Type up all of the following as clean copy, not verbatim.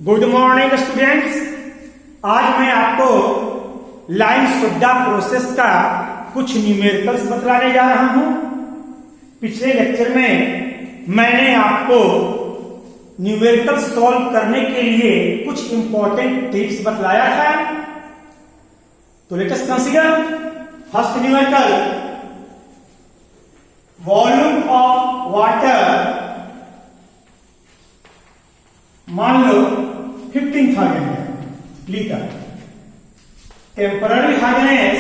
Good morning students. आज मैं आपको लाइन सुविधा प्रोसेस का कुछ न्यूमेरिकल्स बतलाने जा रहा हूं। पिछले लेक्चर में मैंने आपको न्यूमेरिकल्स सॉल्व करने के लिए कुछ इंपॉर्टेंट टिप्स बतलाया था। तो let us consider first numerical, volume of water मान लो 15,000 litre, temporary hardness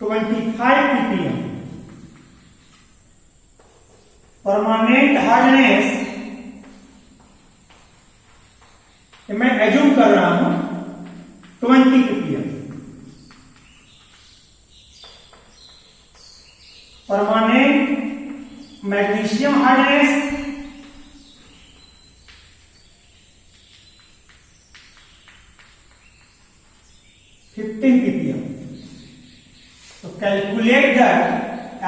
25 ppm, permanent hardness मैं एज्यूम कर रहा हूं 20 ppm, permanent magnesium hardness 15 ppm. So calculate the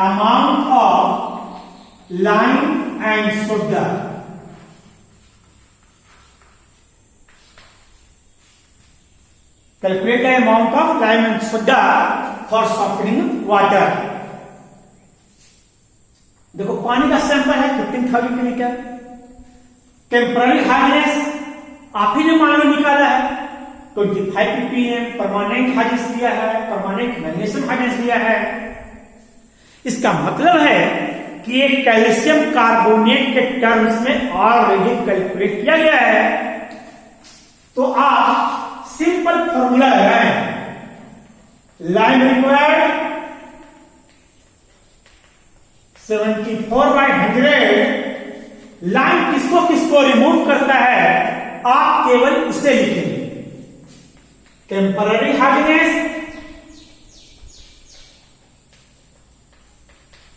amount of lime and soda. Calculate the amount of lime and soda for softening water. देखो पानी का sample है 15,000 litre, temporary hardness आप ही ने मान लो निकाला है 25 ppm, परमानेंट हार्डनेस दिया है, परमानेंट मैग्नीशियम हार्डनेस दिया है। इसका मतलब है कि एक कैल्शियम कार्बोनेट के टर्म्स में ऑलरेडी कैलकुलेट किया गया है। तो आप सिंपल फॉर्मूला लगाएं, लाइम रिक्वायर्ड 74/100। लाइन किसको रिमूव करता है आप केवल उसे लिखेंगे। टेम्पररी हार्डनेस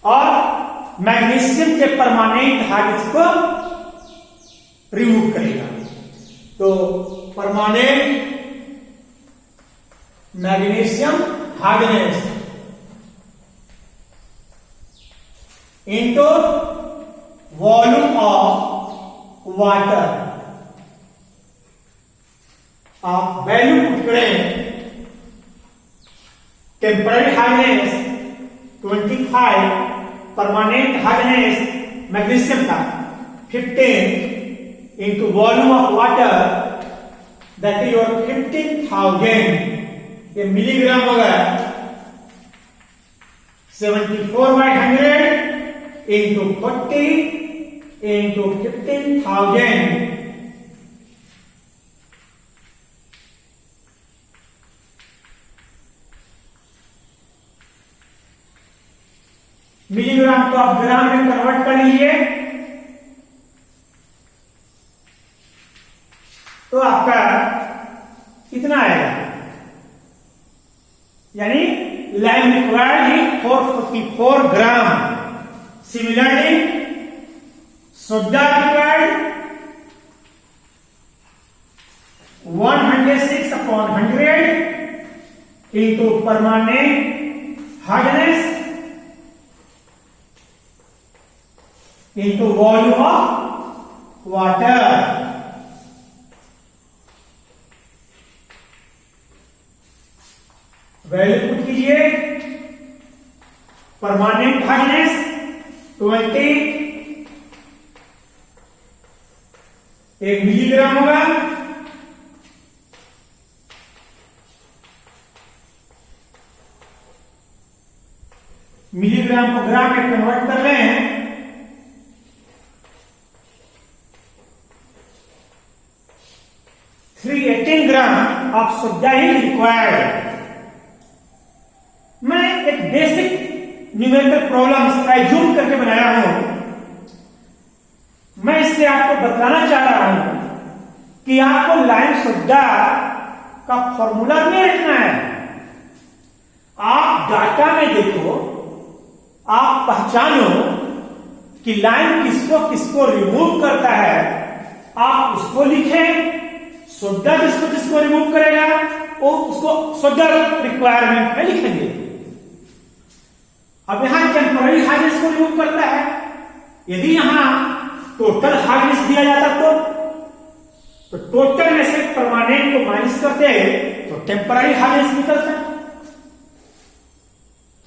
और मैग्नीशियम के परमानेंट हार्डनेस को रिमूव करेगा। तो permanent magnesium hardness into volume of water, आप वैल्यू पुट करें। Temporary hardness 25, permanent hardness magnesium का 15 into volume of water, that is your 15,000। ये मिलीग्राम होगा। 74/100 into 40 into 15,000, मिलीग्राम को आप ग्राम में कन्वर्ट कर लीजिए तो आपका कितना आएगा, यानी lime required is 444 gram. Similarly, soda required 106/100 into permanent hardness into volume of water. Value put कीजिए। परमानेंट हार्डनेस 20, 1 मिलीग्राम होगा। मिलीग्राम को ग्राम में कन्वर्ट कर लें। 318 gram of soda he required. मैं एक बेसिक न्यूमेरिकल प्रॉब्लम्स एज्यूम करके बनाया हूं। मैं इससे आपको बतलाना चाह रहा हूं कि आपको लाइम सोडा का फॉर्मूला नहीं लिखना है। आप डाटा में देखो, आप पहचानो कि लाइम किसको किसको रिमूव करता है, आप उसको लिखें। सोडा जिसको रिमूव करेगा वो उसको सोडा रिक्वायरमेंट में लिखेंगे। अब यहां टेम्पररी हार्डनेस को रिमूव करता है, यदि यहां टोटल हार्डनेस दिया जाता तो टोटल में से परमानेंट को माइनस करते तो टेम्पररी हार्डनेस निकलता।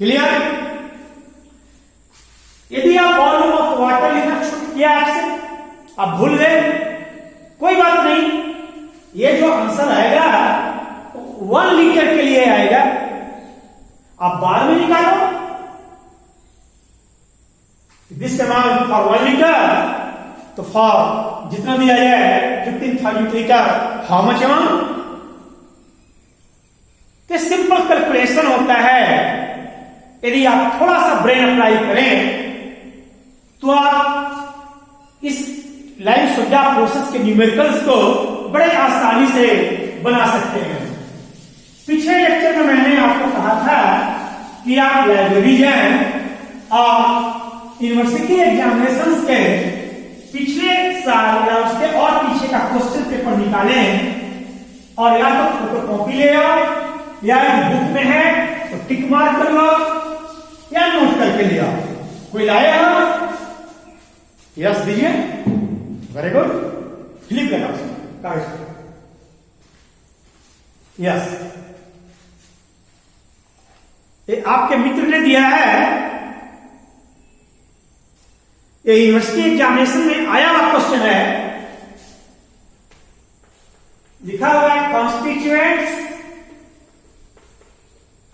क्लियर? यदि आप वॉल्यूम ऑफ वाटर लिखना छूट किया आपसे, आप भूल गए, कोई बात नहीं, ये जो आंसर आएगा 1 लीटर के लिए आएगा। आप बाद में निकालो दिस अमाउंट फॉर 1 लीटर, तो फॉर जितना दिया जाए 15,000 लीटर, हाउ मच अमाउंट? तो सिंपल कैलकुलेशन होता है। यदि आप थोड़ा सा ब्रेन अप्लाई करें तो आप इस लाइन सोल्डा प्रोसेस के न्यूमेरिकल्स को बड़े आसानी से बना सकते हैं। पिछले लेक्चर में मैंने आपको कहा था कि आप लाइब्रेरी जाएं और यूनिवर्सिटी एग्जामिनेशंस के पिछले साल या उसके और पीछे का क्वेश्चन पेपर निकालें और या तो फोटोकॉपी ले आओ या बुक में है तो टिक मार्क कर लो या नोट करके ले आओ। कोई लाया हो? यस दीजिए, वेरी गुड, क्लिक लगाओ कागज पर। यस, ये आपके मित्र ने दिया है, ये यूनिवर्सिटी एग्जामिनेशन में आया हुआ क्वेश्चन है। लिखा हुआ है constituents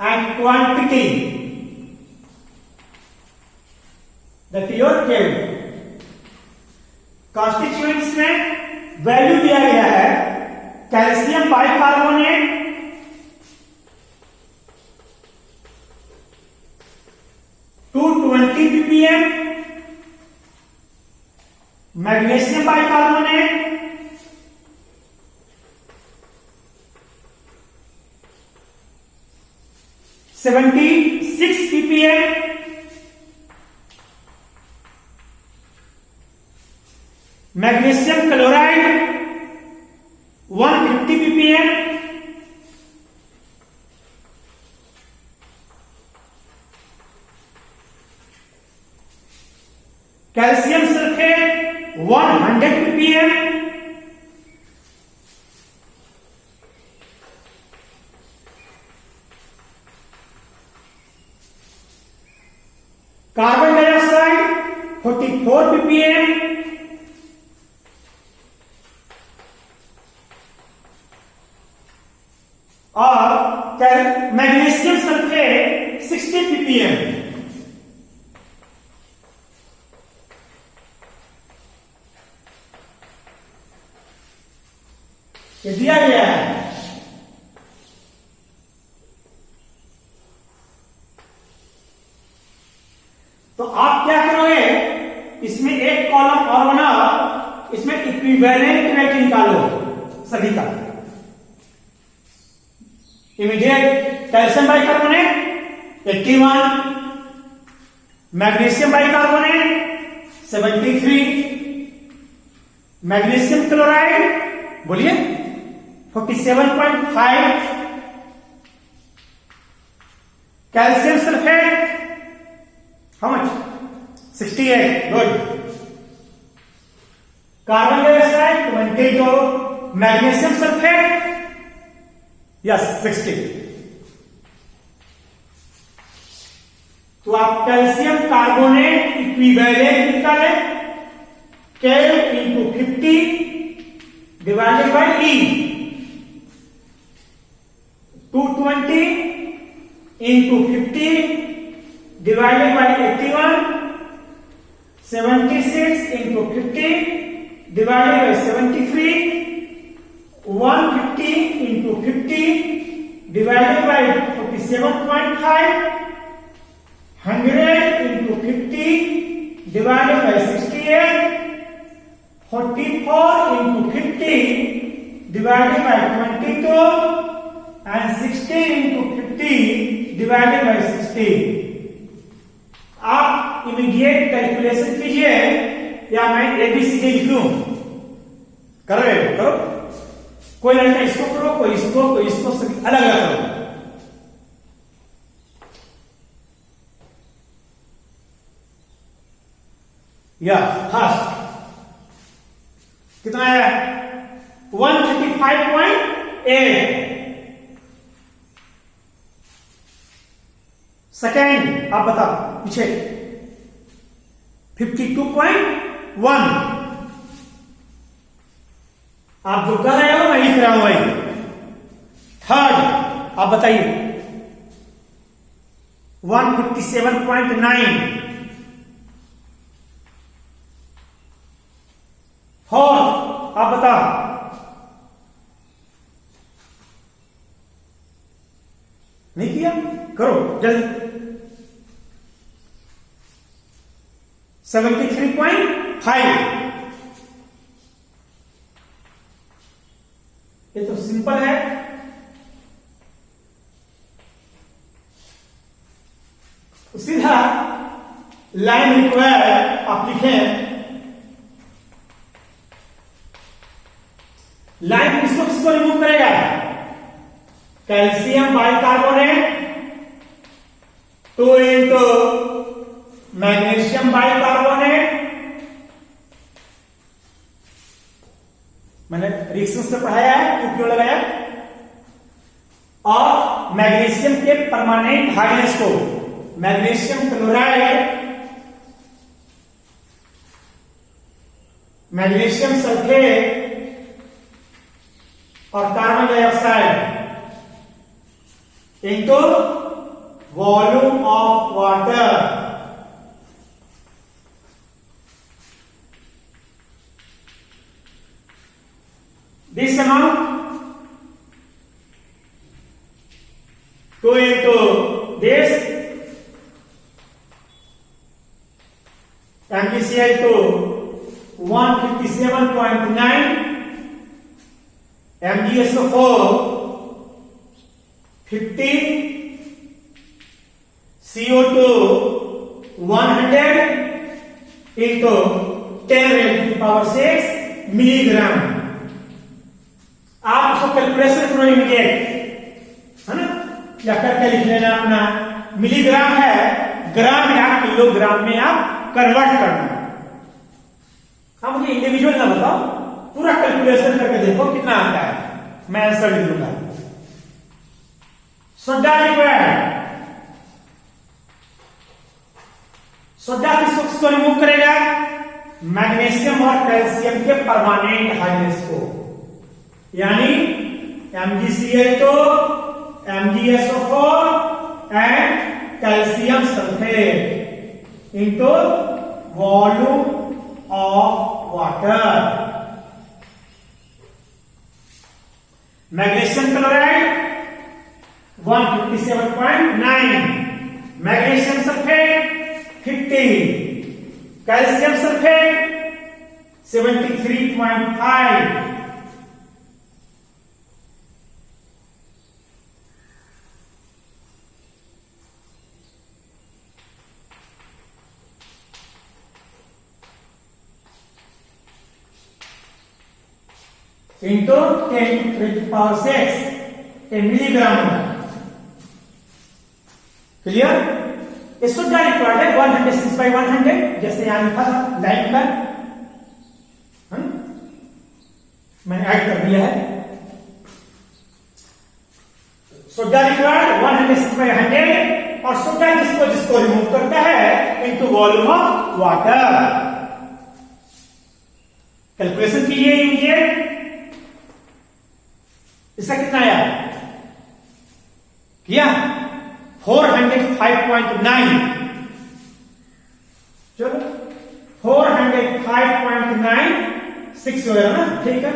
and quantity that your table. Constituents में वैल्यू दिया गया है calcium bicarbonate 220 ppm, magnesium bicarbonate 76 ppm, magnesium chloride 150 ppm, calcium sulphate 100 ppm, carbon dioxide 44 ppm, और मैग्नीशियम सल्फेट 60 ppm। ये दिया गया है। तो आप क्या करोगे, इसमें एक कॉलम और बनाओ, इसमें इक्विवेलेंट रेट निकालो सभी का। Immediate calcium bicarbonate 81, magnesium bicarbonate 73, magnesium chloride बोलिए 47.5, calcium sulphate how much 68, good, carbon dioxide 22, magnesium sulphate yes 60। तो आप कैल्शियम कार्बोनेट इक्विवेलेंट निकाले, K into 50 divided by E, 220 into 50 divided by 81, 76 into 50 divided by 73, 150 into 50 divided by 47.5, 100 into 50 divided by 68, 44 into 50 divided by 22, and 60 into 50 divided by 60। आप immediate calculation कीजिए या मैं ABCD लिख लूं? कर रहे हो? करो, कोई लड़का इसको करो, कोई इसको सभी अलग अलग करो। या फर्स्ट कितना है 135.8। सेकेंड आप बताओ पीछे 52.1। आप जो कर रहे हो मैं लिख रहा हूं भाई। थर्ड आप बताइए 157.9। फोर्थ आप बताओ नहीं किया, करो जल्दी। 73.5। ये तो सिंपल है। सीधा लाइन रिक्वायर्ड आप लिखें, लाइन किसको किसको रिमूव करेगा? Calcium bicarbonate 2 into magnesium bicarbonate. मैंने रिएक्शन से पढ़ाया है, क्यों लगाया? और मैग्नीशियम के परमानेंट हार्डनेस को मैग्नीशियम क्लोराइड, मैग्नीशियम सल्फेट और carbon dioxide into volume of water. This amount 2 into this MgCl to 157.9, MgSO4 50, CO2 100 into 10⁻⁶ milligram. आप उसको कैलकुलेशन करो इमीडिएट, है ना, या करके लिख लेना अपना। मिलीग्राम है, ग्राम या किलोग्राम में आप कन्वर्ट करना। हाँ मुझे इंडिविजुअल ना बताओ, पूरा कैलकुलेशन करके देखो कितना आता है, मैं आंसर लिख दूंगा। सोडा रिक्वायर्ड, सोडा किसको किसको रिमूव करेगा? मैग्नीशियम और कैल्शियम के परमानेंट हार्डनेस को, यानी MgCl to MgSO4 and calcium sulfate into volume of water। Magnesium chloride 157.9, magnesium sulphate 50, calcium sulphate 73.5। Into 10⁻⁶ milligram. Clear? ये सोडा रिक्वायर्ड है 106/100, जैसे यहां लिखा था लाइन पर, मैंने ऐड कर दिया है। सोडा रिक्वायर्ड 106/100 और सोडा जिसको जिसको रिमूव करता है into volume of water. Calculation कीजिए इमीडिएट। इसका कितना आया? किया 405.9। चलो 405.96 वगैरह ना, ठीक है,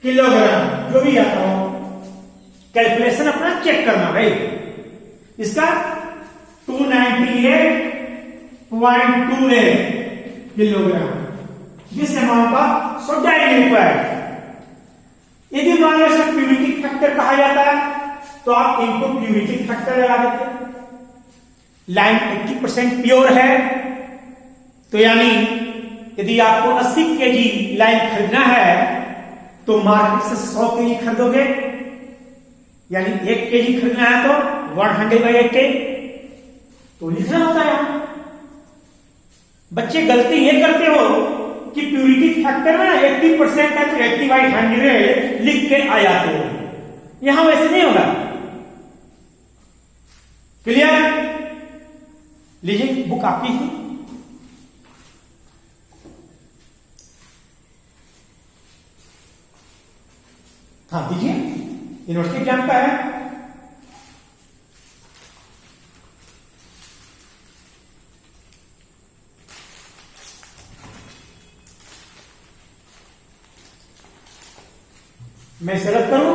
किलोग्राम जो भी आता हो। कैलकुलेशन अपना चेक करना भाई। इसका 298.28 किलोग्राम जिस अमाउंट का सोडा रिक्वायर्ड। यदि मान लो इसे प्यूरिटी फैक्टर कहा जाता है तो आप इनको प्यूरिटी फैक्टर लगा देते। लाइन 80% प्योर है तो यानी यदि आपको 80 केजी लाइन खरीदना है तो मार्केट से 100 केजी खरीदोगे, यानी 1 केजी खरीदना है तो 100/80 तो लिखना होता है। बच्चे गलती ये करते हो कि प्यूरिटी फैक्टर ना 80% है तो 80/100 लिख के आ जाते हो। यहां वैसे नहीं होगा। क्लियर? लीजिए बुक आपकी थी। हाँ दीजिए, यूनिवर्सिटी एग्जाम का है। मैं सेलेक्ट करूं,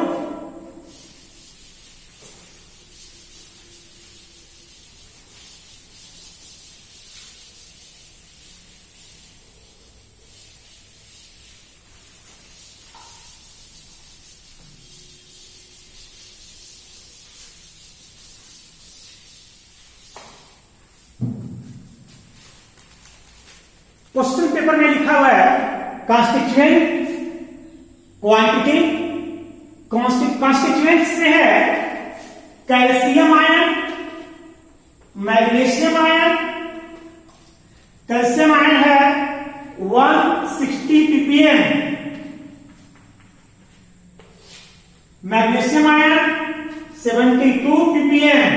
क्वेश्चन पेपर में लिखा हुआ है कॉन्स्टिट्यूएंट, क्वांटिटी। कॉन्स्टिट्यूएंट्स में है calcium ion, magnesium ion. Calcium ion है 160 ppm, magnesium ion 72 ppm,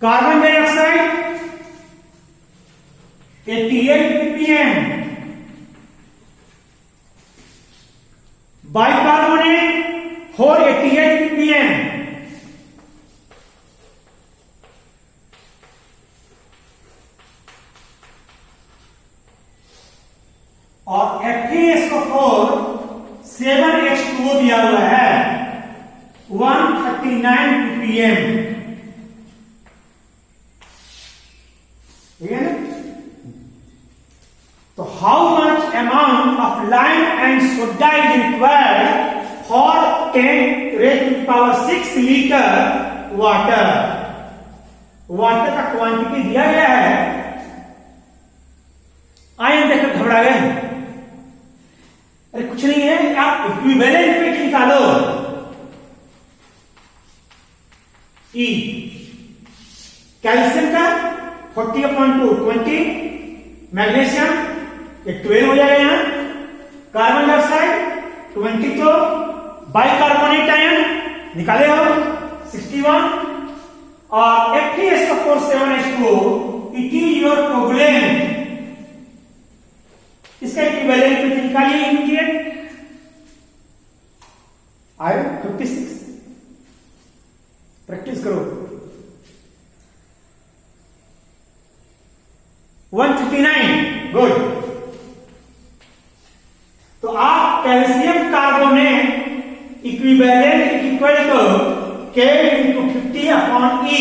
carbon dioxide 88 ppm, bicarbonate 488 ppm, और FeSO4 7H2O दिया हुआ है 139 ppm। ठीक है ना? तो how much amount of lime and soda is required for 10⁻⁶ litre water. Water का क्वांटिटी दिया गया है। आयन देखकर घबरा गए? अरे कुछ नहीं है, आप इक्विवेलेंट वेट निकालो। ई कैल्शियम का 40/2 20, मैग्नीशियम ये 12 हो जाएगा यहां, कार्बन डाइऑक्साइड 20, तो बाइकार्बोनेट आयन निकाले हो 61, और FeSO4 7H2O it is your covalent. इसका इक्विवेलेंट में निकालिए इमीडिएट। आयो 56, प्रैक्टिस करो। 139, गुड। तो आप calcium carbonate equivalent equal to K into 50/E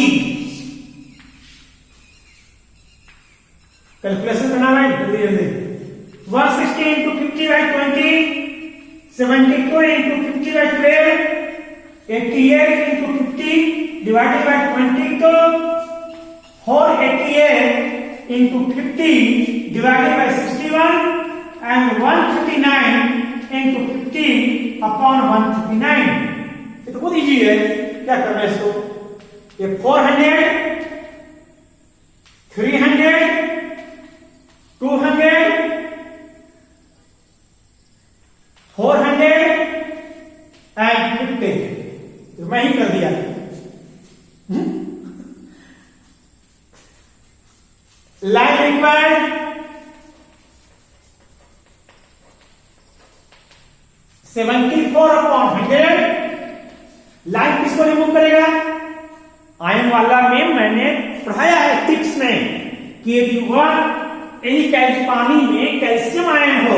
calculation करना है जल्दी जल्दी। 160 into 50/20, 72 into 50/12, 88 into 50 divided by 20, तो 488 into 50 divided by 61 and 139 into 50/139। ये तो बहुत इजी है। क्या करना है इसको? ये 400, 300, 200, 400 and 50। तो मैं ही कर दिया। Line required 74/100। लाइन किसको रिमूव करेगा? आयन वाला में मैंने पढ़ाया है टिप्स में कि यदि एनी पानी में कैल्शियम आयन हो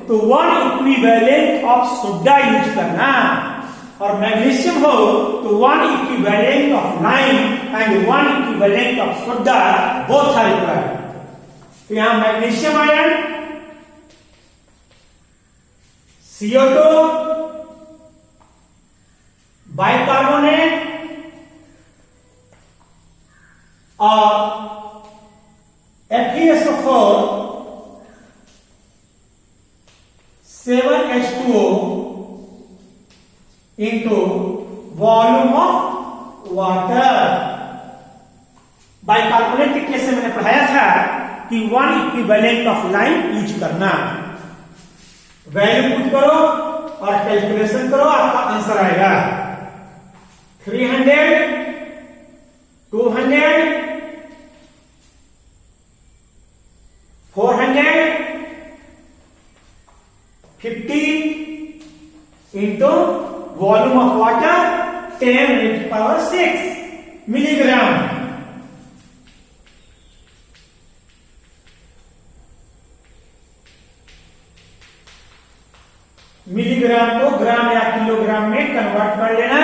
तो 1 इक्विवेलेंट ऑफ सोडा यूज करना, और मैग्नीशियम हो तो 1 equivalent of lime and 1 equivalent of soda, both are required. तो यहां मैग्नीशियम आयन CO2, बाइकार्बोनेट और FeSO4 7H2O into volume of water। Bicarbonate के केस में मैंने पढ़ाया था कि one equivalent of line use करना, वैल्यू पुट करो और कैलकुलेशन करो, आपका आंसर आएगा 300, 200, 400, 50 into volume of water 10⁶ milligram. Milligram को ग्राम या किलोग्राम में कन्वर्ट कर लेना,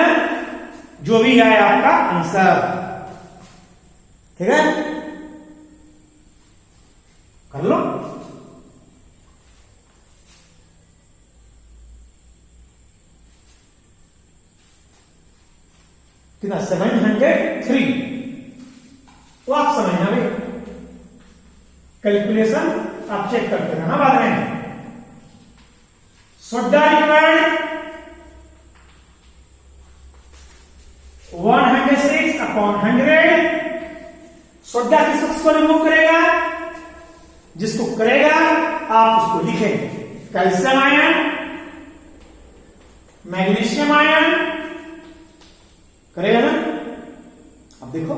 जो भी है आपका आंसर। ठीक है, कर लो। कितना 703। तो आप समझना भाई, कैलकुलेशन आप चेक करते रहना बाद में। Soda required 106/100। सोडा किस शख्स को रिमूव करेगा? जिसको करेगा आप उसको लिखें, कैल्शियम आयन, मैग्नीशियम आयन करेगा ना। अब देखो,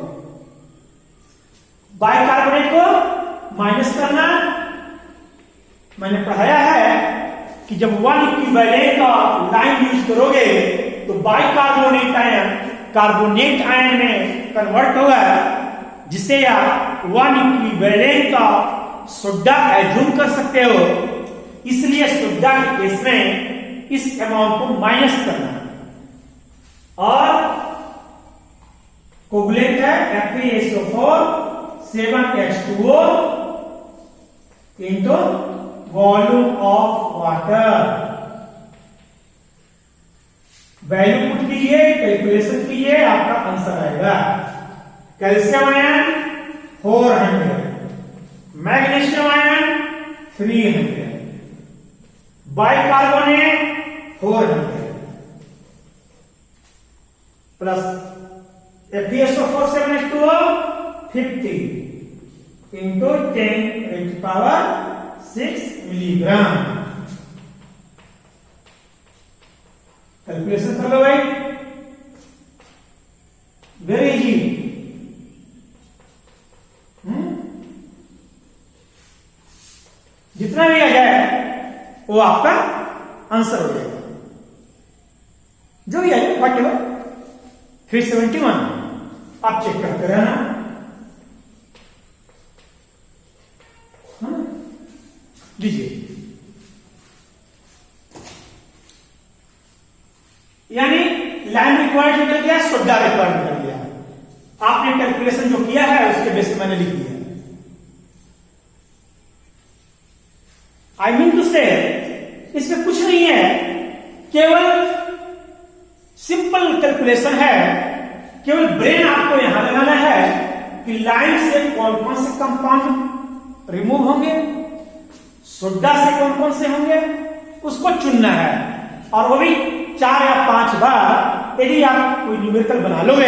बाइकार्बोनेट को माइनस करना, मैंने पढ़ाया है कि जब one equivalent of line use करोगे तो बाइकार्बोनेट आयन कार्बोनेट आयन में कन्वर्ट होगा, जिसे आप one equivalent of soda assume कर सकते हो। इसलिए सोडा के केस में इस अमाउंट को माइनस करना, और कोवलेंट है Fe2O4 7H2O into volume of water. Value put कीजिए, कैलकुलेशन कीजिए, आपका आंसर आएगा। Calcium ion 400, magnesium ion 300, bicarbonate 400 plus FeSO4 7H2O 50 into 10⁶ milligram. Calculation कर लो भाई, वेरी इजी। जितना भी आ जाए वो आपका आंसर हो जाएगा, जो भी आए व्हाट एवर। 371 आप चेक करते रहना। लीजिए, यानी लाइन रिक्वायर्ड निकल गया, सोडा रिक्वायर्ड निकल गया। आपने कैलकुलेशन जो किया है उसके बेस पे मैंने लिख दिया। आई मीन टू से इसमें कुछ नहीं है, केवल सिंपल कैलकुलेशन है। केवल ब्रेन आपको यहां लगाना है कि लाइन से कौन कौन से कंपाउंड रिमूव होंगे, सोडा से कौन कौन से होंगे, उसको चुनना है। और वो भी 4 या 5 बार। यदि आप कोई न्यूमेरिकल बना लोगे,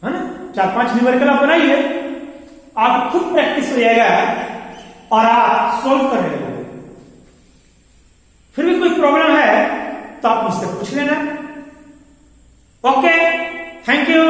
है ना, 4-5 न्यूमेरिकल आप बनाइए, आप खुद प्रैक्टिस हो जाएगा और आप सोल्व करने लगोगे। फिर भी कोई प्रॉब्लम है तो आप मुझसे पूछ लेना। Okay, thank you.